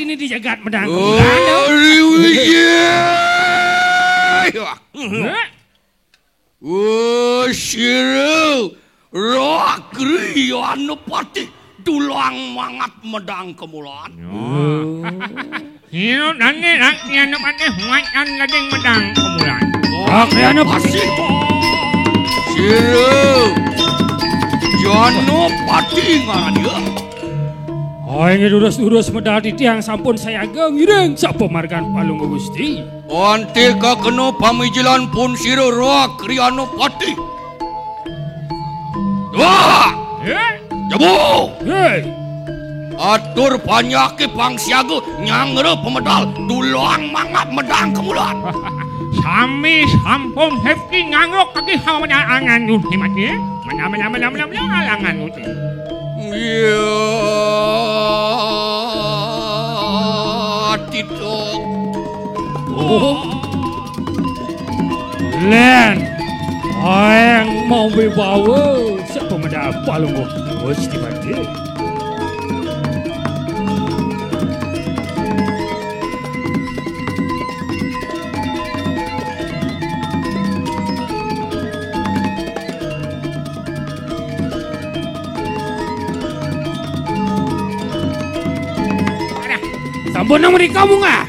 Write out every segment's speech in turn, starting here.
ini di jagat medang. Siru Rakri Anupati tulang mangat medang kemulan. Siru nane Rakri Anupati huatan gading medang kemulan. Rakri Anupati. Siru Janopati ngarannya. Ini durus-durus medal di tiang sampun saya gengireng sapa margan Palung Gusti. Ante kakeno pamijilan pun Siru Rakri Anupati. Wah! Jabu! Hei! Atur panyaki pangsiaga nyangre pemedal tulang mangat medang kemulan. Sami sampun hefki ngangrok kaki hamanya angan nuti mati. Mana alangan nuti. Ya, tidak. Len, yang mau dibawa siapa medal Palung Gusti mati. Sampun nang mriki kamu nggak?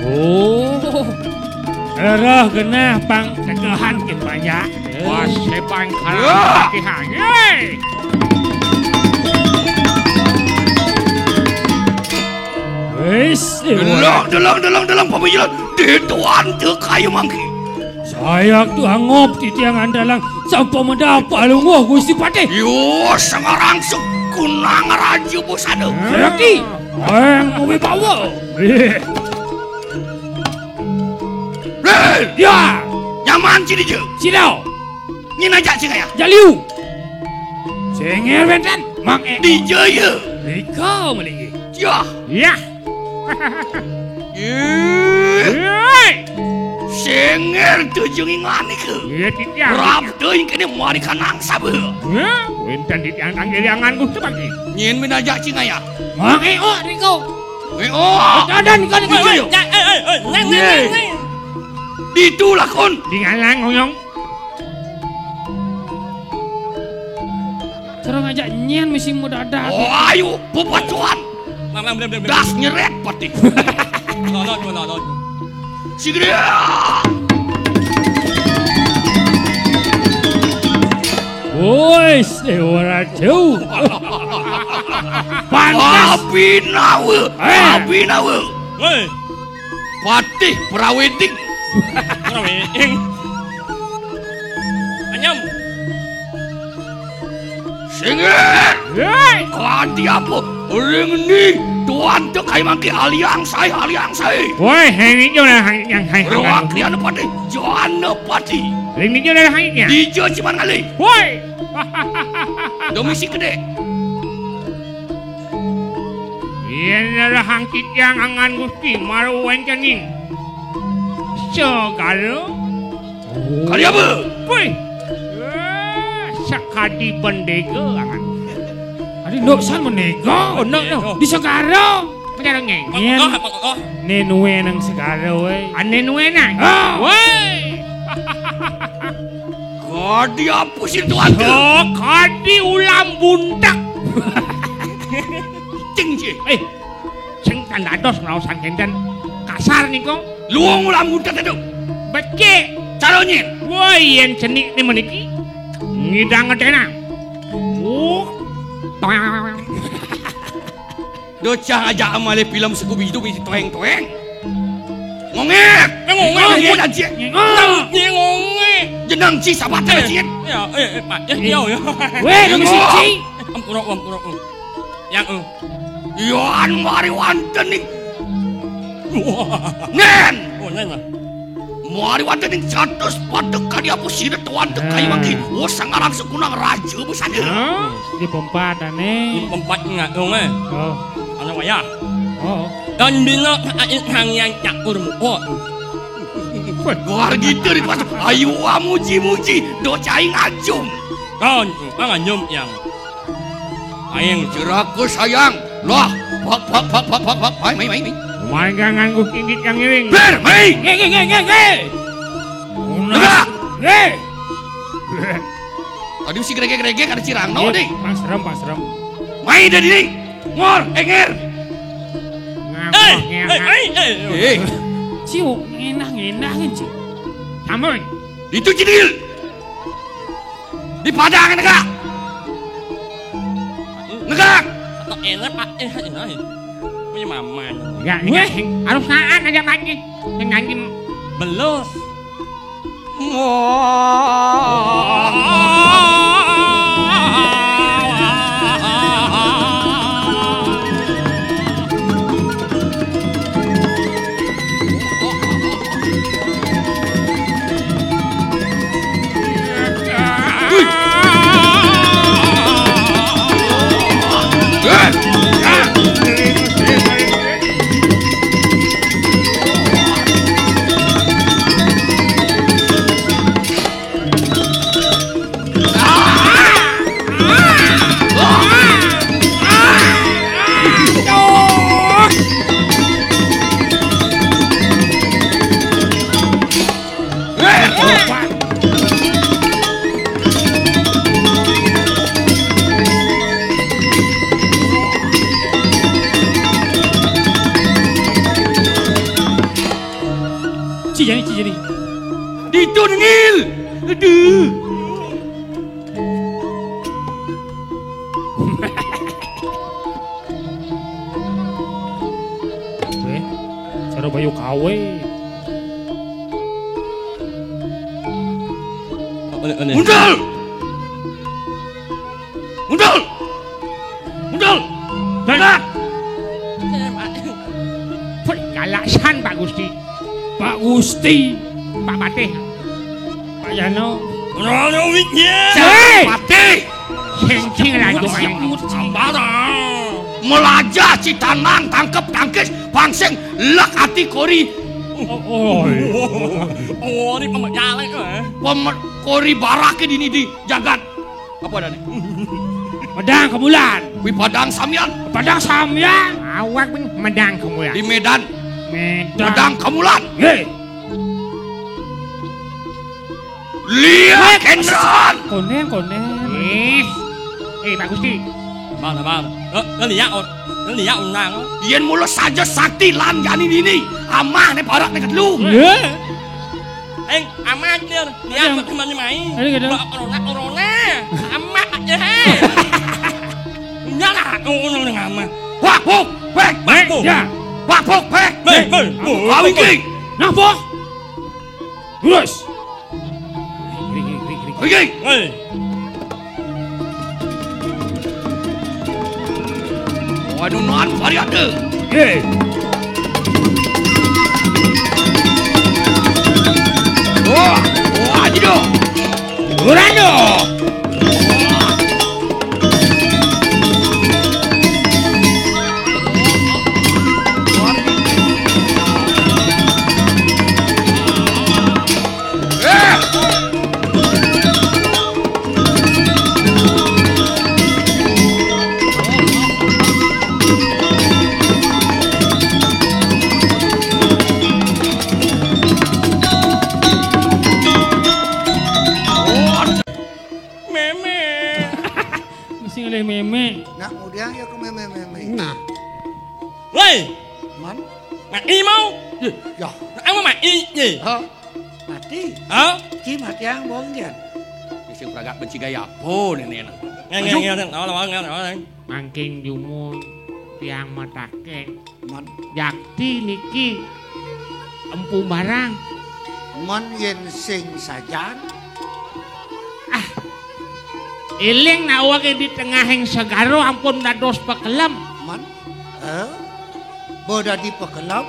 Oh, erah genah pang cegahan kin banyak. Wah, sepang kalah hati. Wes, Dalang pemijilan dituan teu kayu mangki. saya tuh ngop di tiang andalang sampai medal Palung Gusti Pati. Yo sangarang sekunang raja bosade. Lagi, yang mau dibawa. Ya, Nyaman ciri je. Sidau, Nyina jak cingaya. Jaliu, Sengir benten, Mang Di jaya. Ika melinggi. Ya. Ya. Senger tujung ngani ke. Ya tidak. Rap teuing kene mari kanang sabe. Winten di tiang tanggilanganku sebagi. Nyen minajak cingaya. Mang Riko. Dan kan gitu. Itu lakon. Di ngalang ngoyong. Terus ngajak nyen mesti muda ada. Oh ayo pepacuan. Das nyeret pati. Sigri. Woi, seorang jauh. Pantas. Abinawe. Patih praweting. Anyam. Singir. Kadi apa? Ring ni tuan tu kai mangki aliang sai. Woi, ini juga yang hai. Ruang dia nepati. Joan nepati. Ini juga hangnya. Dijo cuman kali. Woi. Domisi gede. Ini adalah hangkit yang angan Gusti maruan caning. Segala. Kali apa? Woi. Sakadi pendega angan. Adi ndok san menega. Oh, ndok. Di Segara. Macam ngeng. Nenue nang Segara we. Ane nuwe na. Woi. Kadi apa sih tuan tu? Oh, kadi ulam buntak. Cing je. Sing tandados ngelawasan kendan kasar nih kok. Luang ulang muda tu. Becek. Caranya. Woi, yang cenik ni meniki. Ngidang ngedena. Docah ajak amale film Scooby itu mesti toeng. Ngongek. Ngongek. Jenang ci sabat cien. Ya, Pak. Ya. Weh, dong siji. Ampura. Yang Yohan mari wanten nih. Nen. Oh, nen. Mari wanten nih 100 patek kali apa sih tuan teu kayu mangki. Oh sangarang sekunang raja besade. Di pempat ane. Pempat ngagong Oh. Ano kaya? Oh. Dan dina kain hang yang cakur muko. Luar gitu di pas. Ayo muji-muji docai ngajum. Kon nganyum yang aing Jeraku sayang. Lah, pak, mai. Warga nganggo kinggit yang ngiring. Ber, mai. Nge. Enggak. Nge. Tadi si grege kada cirang no deh. Pas serem. Mai dari ini. Ngor, enger. Ciu, ngenah ciu. Samun. Itu cidil. Di padang negak. Negak. enak pak punya mama Ya, harus saan aja lagi. Nyanyi belum Cijani. Itu nengil. Aduh. Cara bayu kawe. Mundal. Dadak. Galasan Pak Gusti. Pak Gusti. Pak Patih. Pak Yano. Ronaldo wiknya Patih. Ceng lagi Melajah citanang tangkep tangkis pangseng lek hati kori Oh, ini pemecalek kori barake di jagat apa ada nih Medang Kemulan. wi padang samian Awak pun medang kemuliaan. di Medan Medang. Medang Kemulan Hei, lihat Kendran koneng. Pak Gusti. bang nó lihat unang yen mulut saja sakti lan jani dini amah ne parak ne lu anh amat dia lihat teman main corona amat aja nyala ngomong dengan amat wah pok pek Ya, wah pok pek kawin ki napa? Terus. Pergi waduh nan variade Hei, wah ajido Urano. Meme. Nak mudiang ya ke meme. Nah, Woi, man, mati mau? ya, Anh mau mati gì? mati. Hả? Ki mati ang bonggen. sing pragak benci gaya po nenek Nghe đó. Mangking jumun tiang matake. Man, Jakti niki empu barang. man yen sing sajan. Iling na awake di tengahing segaro ampun dados pakelam. Man, boda di pekelam.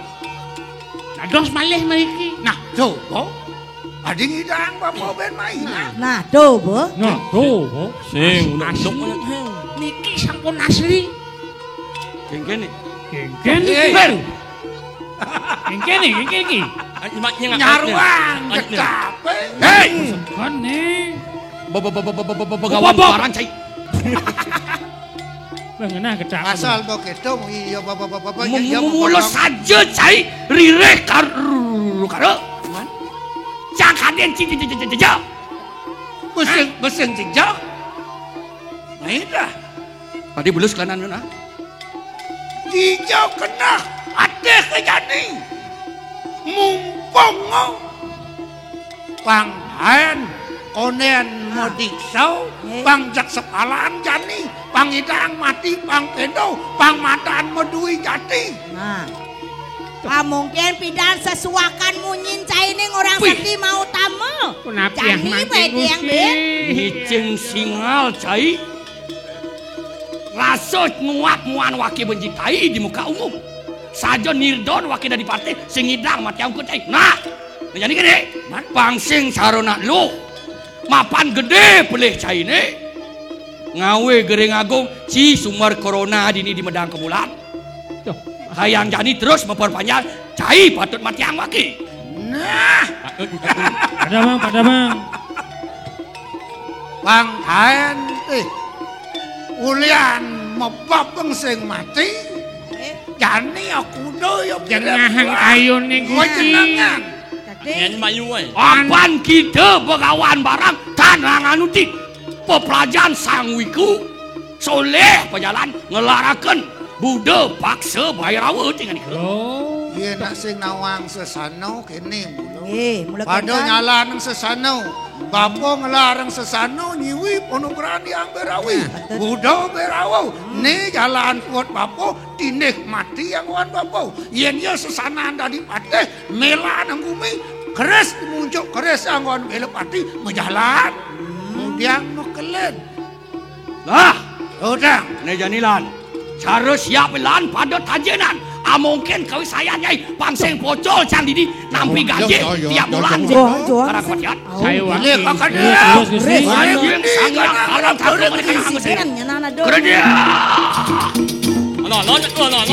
Dados malih mriki. Nah, coba. Ading idang bapak ben main. Nah, tuh, Bu. Nah, tuh. Sing, Asli. Niki sampun asli. kengken Kengken. Kengken iki. Anh maknya Nyaruang kecape. hei Kan nih. begawan barang cai. Bengenah kecak. Asal begitu iya bapak-bapak Mulo saja cai rireh karo. Jangan cici. Beseng jejak. Nah dah. Tadi belus kanan na. Hijau kena ada kejani. Mumpung panghaen konen modiksau pangjak sepalan jani pangidang mati pangkendo pangmataan medui jati. Nah. Mungkin pidan sesuakan munyin caining orang Wih. sedih mau tamu. Kenapa yang Jani makin wedi yang ben. Hicing singal cai. Rasa nguap muan waki benjitai di muka umum. Saja nirdon waki dari partai singidang mati angkut cai. Nah, jadi gini, pangsing sarona lu. Mapan gede pelih cai ne. Ngawe gereng agung si sumber corona dini di medang kebulan. Tuh, hayang jani terus memperpanjang cai patut mati ang waki. Nah, Pada mang. panghaen ulian mebabeng sing mati. Jani aku doyo Jengahang ayun nih Gusti. Jenengan. Yan mayu ay. Apan kita begawan barang tanangan utik. Pepelajan sangwiku. Soleh pejalan ngelarakan. Buddha paksa bayar awet dengan itu. Oh. Iya nak sing nawang sesano kene mulu. Mulai Pada nyala nang sesano. Bapo ngelarang sesano nyiwi pono berani ang berawi. Budo berawu. Ni jalan kuat bapo tinik mati yang wan bapo. Yen ya sesana dari pateh mela nang bumi. Keres muncul keres ang wan bela pati menjalan. Kemudian mekelen. Nah, Udah. ini janilan. Cara siap lan pada tajenan. Mungkin kau sayangnya pangseng pocol cang didi nampi gaji tiap bulan. Karena kematian. Saya Ini wakil. kakak Terus dia. Gusti. Saya yang sangat alam tabung mereka yang mesin. Kerja. Ano.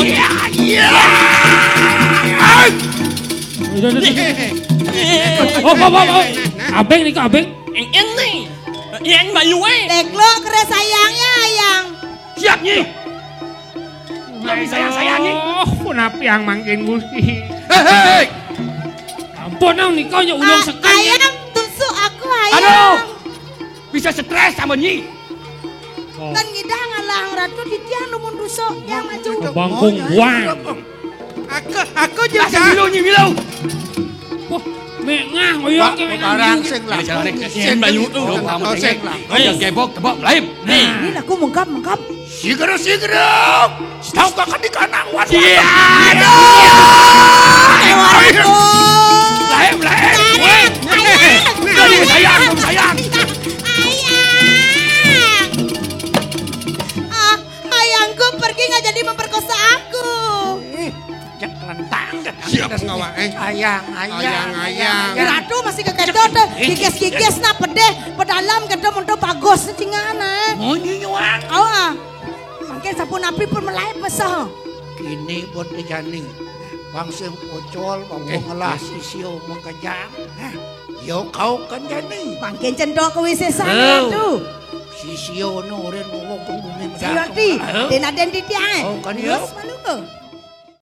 Iya, iya. Udah. Oh. Abeng nih kok abeng. Yan nih. Yan mayu ay. Deklo kere sayangnya ayang. Siap nyi. Tapi sayang-sayangi. Oh, kenapa yang makin Gusti? Hei. Ampun nang nikah nya ulang sekali. Ayang tusuk aku ayang. Aduh. Bisa stres sama nyi. Kan ngida ngalang ratu di tiang lumun rusuk yang maju. Bangkung wang. Aku Kasih juga. milu nyi milu. Wah, mengah oyong ke Sekarang sing lah. Ini jalan ini. Sing bayu tu. Sing lah. Yang gebok tebak lain. Ini aku mengkap. Sigera. Tahu kakak di kanang wan. Iya. Lain. Sayang. Ayang. Ayangku pergi nggak jadi memperkosa aku. Jak lentang. Siap. Ayang. Ratu masih kekedot gigis na pedalam kedot untuk bagus cingana. Mau nyuwang. Mungkin sapu napi pun melahip mesah. Kini buat kejani. Bangsa pocol, bangsa ngelas isio mengkejang. Yo kau kan jani. Mungkin cendok ke wisesan Ratu. Sisio no ren ngomong bumi Si Rati, den aden di tiang. Oh, kan yo. Malu ke?